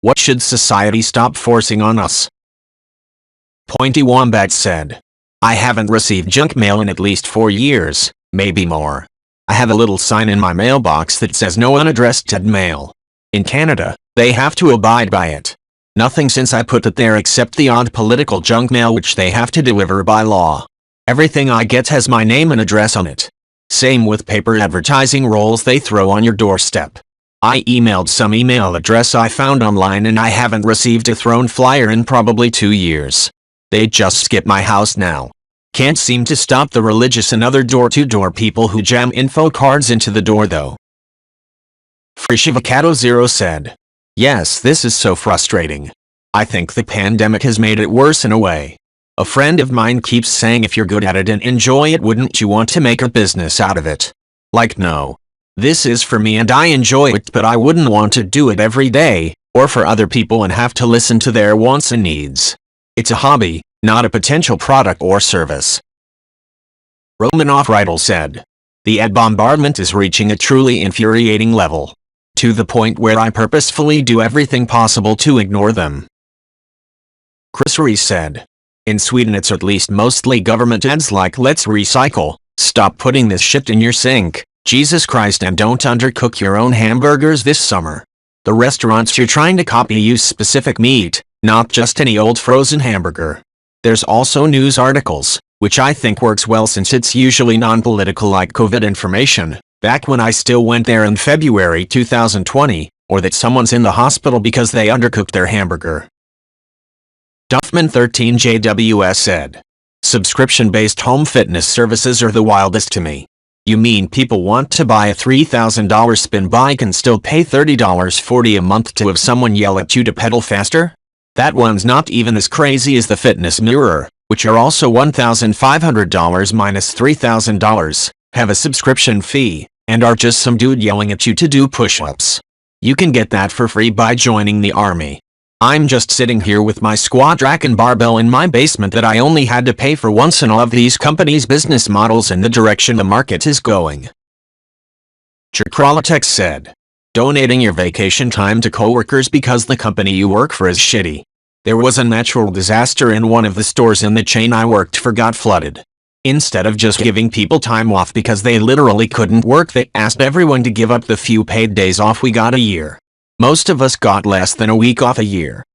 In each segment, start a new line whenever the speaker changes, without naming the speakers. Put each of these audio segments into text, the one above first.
What should society stop forcing on us? Pointy Wombat said, I haven't received junk mail in at least 4 years, maybe more. I have a little sign in my mailbox that says no unaddressed mail. In Canada, they have to abide by it. Nothing since I put it there except the odd political junk mail which they have to deliver by law. Everything I get has my name and address on it. Same with paper advertising rolls they throw on your doorstep. I emailed some email address I found online and I haven't received a thrown flyer in probably 2 years. They just skip my house now. Can't seem to stop the religious and other door-to-door people who jam info cards into the door though. Freshivocado0 said, yes, this is so frustrating. I think the pandemic has made it worse in a way. A friend of mine keeps saying if you're good at it and enjoy it, wouldn't you want to make a business out of it? Like, no. This is for me and I enjoy it, but I wouldn't want to do it every day, or for other people and have to listen to their wants and needs. It's a hobby, not a potential product or service. Romanoff Rydell said, the ad bombardment is reaching a truly infuriating level. To the point where I purposefully do everything possible to ignore them. Chris Reese said, in Sweden it's at least mostly government ads like let's recycle, stop putting this shit in your sink, Jesus Christ, and don't undercook your own hamburgers this summer. The restaurants you're trying to copy use specific meat, not just any old frozen hamburger. There's also news articles, which I think works well since it's usually non-political like COVID information, back when I still went there in February 2020, or that someone's in the hospital because they undercooked their hamburger. Duffman13JWS said, subscription-based home fitness services are the wildest to me. You mean people want to buy a $3,000 spin bike and still pay $30.40 a month to have someone yell at you to pedal faster? That one's not even as crazy as the fitness mirror, which are also $1,500 minus $3,000, have a subscription fee, and are just some dude yelling at you to do push-ups. You can get that for free by joining the army. I'm just sitting here with my squat rack and barbell in my basement that I only had to pay for once in all of these companies' business models and the direction the market is going. Chakralatex said, donating your vacation time to coworkers because the company you work for is shitty. There was a natural disaster in one of the stores in the chain I worked for got flooded. Instead of just giving people time off because they literally couldn't work, they asked everyone to give up the few paid days off we got a year. Most of us got less than a week off a year.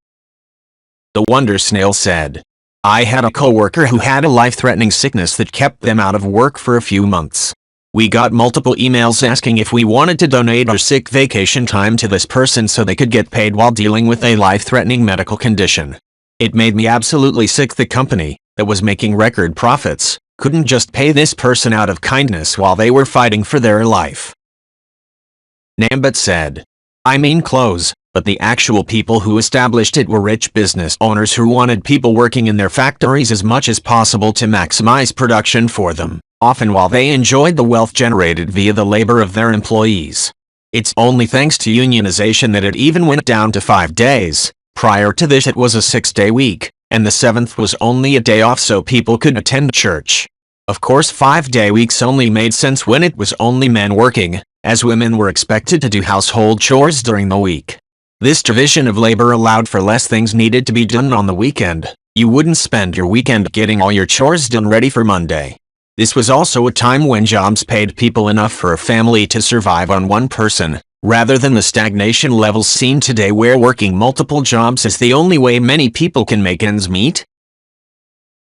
The Wonder Snail said, I had a coworker who had a life-threatening sickness that kept them out of work for a few months. We got multiple emails asking if we wanted to donate our sick vacation time to this person so they could get paid while dealing with a life-threatening medical condition. It made me absolutely sick. The company, that was making record profits, couldn't just pay this person out of kindness while they were fighting for their life. Nambit said, I mean clothes, but the actual people who established it were rich business owners who wanted people working in their factories as much as possible to maximize production for them, often while they enjoyed the wealth generated via the labor of their employees. It's only thanks to unionization that it even went down to 5 days. Prior to this it was a 6-day week, and the 7th was only a day off so people could attend church. Of course 5-day weeks only made sense when it was only men working, as women were expected to do household chores during the week. This division of labor allowed for less things needed to be done on the weekend. You wouldn't spend your weekend getting all your chores done ready for Monday. This was also a time when jobs paid people enough for a family to survive on one person, rather than the stagnation levels seen today where working multiple jobs is the only way many people can make ends meet.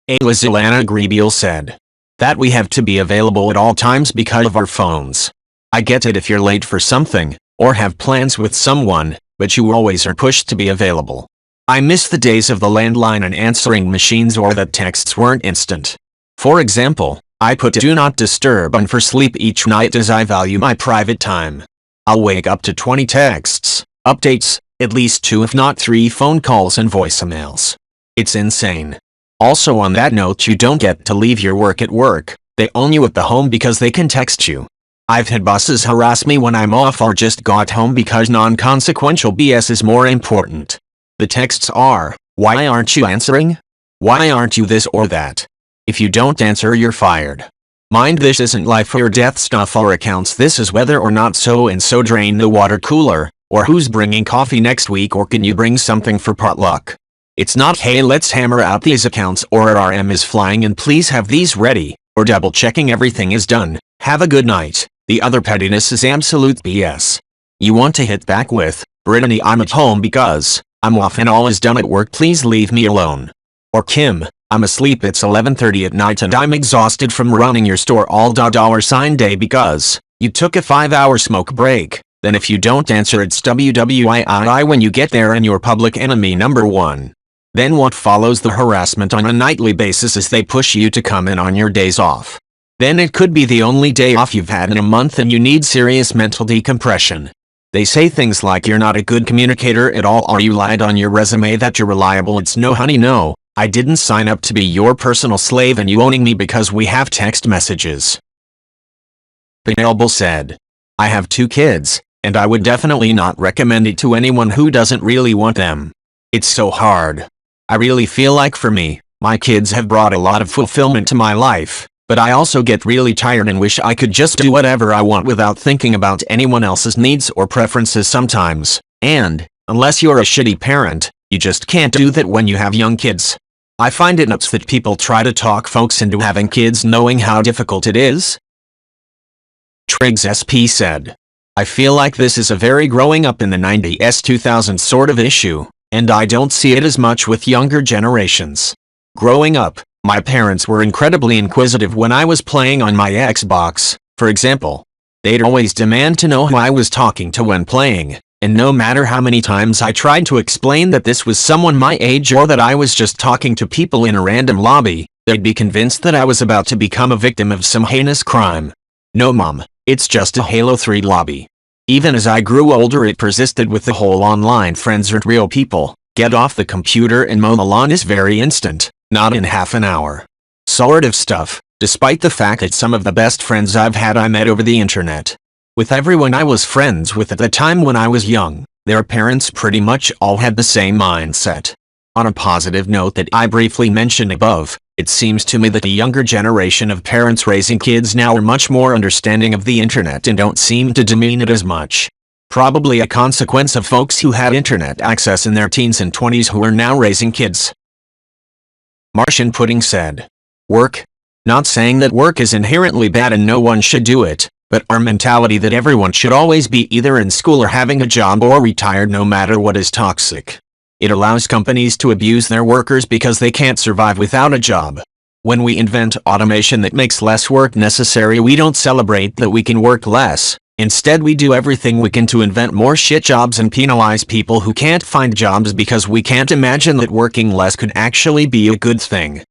Ayla Zilana Grebiel said, that we have to be available at all times because of our phones. I get it if you're late for something, or have plans with someone, but you always are pushed to be available. I miss the days of the landline and answering machines or that texts weren't instant. For example, I put Do Not Disturb on for sleep each night as I value my private time. I'll wake up to 20 texts, updates, at least 2 if not 3 phone calls and voicemails. It's insane. Also on that note, you don't get to leave your work at work. They own you at the home because they can text you. I've had bosses harass me when I'm off or just got home because non-consequential BS is more important. The texts are, why aren't you answering? Why aren't you this or that? If you don't answer, you're fired. Mind, this isn't life or death stuff or accounts. This is whether or not so and so drain the water cooler, or who's bringing coffee next week, or can you bring something for potluck. It's not, hey, let's hammer out these accounts, or our RM is flying and please have these ready, or double checking everything is done. Have a good night. The other pettiness is absolute BS. You want to hit back with, Brittany, I'm at home because I'm off and all is done at work, please leave me alone. Or Kim, I'm asleep, it's 11:30 at night and I'm exhausted from running your store all $day because you took a 5-hour smoke break. Then if you don't answer, it's WWII when you get there and you're public enemy number 1. Then what follows the harassment on a nightly basis is they push you to come in on your days off. Then it could be the only day off you've had in a month and you need serious mental decompression. They say things like you're not a good communicator at all, or you lied on your resume that you're reliable. It's no, honey, no. I didn't sign up to be your personal slave and you owning me because we have text messages. Penelope said, I have 2 kids, and I would definitely not recommend it to anyone who doesn't really want them. It's so hard. I really feel like for me, my kids have brought a lot of fulfillment to my life, but I also get really tired and wish I could just do whatever I want without thinking about anyone else's needs or preferences sometimes. And, unless you're a shitty parent, you just can't do that when you have young kids. I find it nuts that people try to talk folks into having kids knowing how difficult it is. Triggs SP said, I feel like this is a very growing up in the 90s 2000s sort of issue, and I don't see it as much with younger generations. Growing up, my parents were incredibly inquisitive when I was playing on my Xbox, for example. They'd always demand to know who I was talking to when playing, and no matter how many times I tried to explain that this was someone my age or that I was just talking to people in a random lobby, they'd be convinced that I was about to become a victim of some heinous crime. No, Mom, it's just a Halo 3 lobby. Even as I grew older, it persisted with the whole online friends aren't real people. Get off the computer and mow the lawn is very instant, not in half an hour. Sort of stuff, despite the fact that some of the best friends I've had I met over the internet. With everyone I was friends with at the time when I was young, their parents pretty much all had the same mindset. On a positive note that I briefly mentioned above, it seems to me that the younger generation of parents raising kids now are much more understanding of the internet and don't seem to demean it as much. Probably a consequence of folks who had internet access in their teens and 20s who are now raising kids. Martian Pudding said, Work? Not saying that work is inherently bad and no one should do it, but our mentality that everyone should always be either in school or having a job or retired no matter what is toxic. It allows companies to abuse their workers because they can't survive without a job. When we invent automation that makes less work necessary, we don't celebrate that we can work less. Instead, we do everything we can to invent more shit jobs and penalize people who can't find jobs because we can't imagine that working less could actually be a good thing.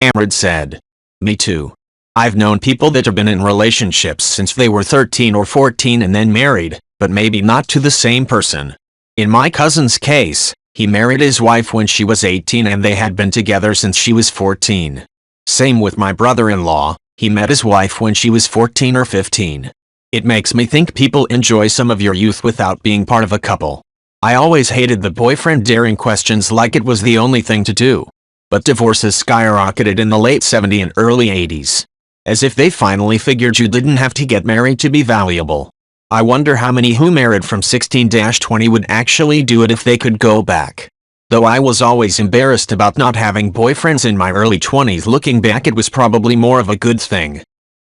Amrad said, Me too. I've known people that have been in relationships since they were 13 or 14 and then married, but maybe not to the same person. In my cousin's case, he married his wife when she was 18 and they had been together since she was 14. Same with my brother-in-law, he met his wife when she was 14 or 15. It makes me think people enjoy some of your youth without being part of a couple. I always hated the boyfriend daring questions like it was the only thing to do. But divorces skyrocketed in the late 70s and early 80s. As if they finally figured you didn't have to get married to be valuable. I wonder how many who married from 16-20 would actually do it if they could go back. Though I was always embarrassed about not having boyfriends in my early 20s, looking back it was probably more of a good thing.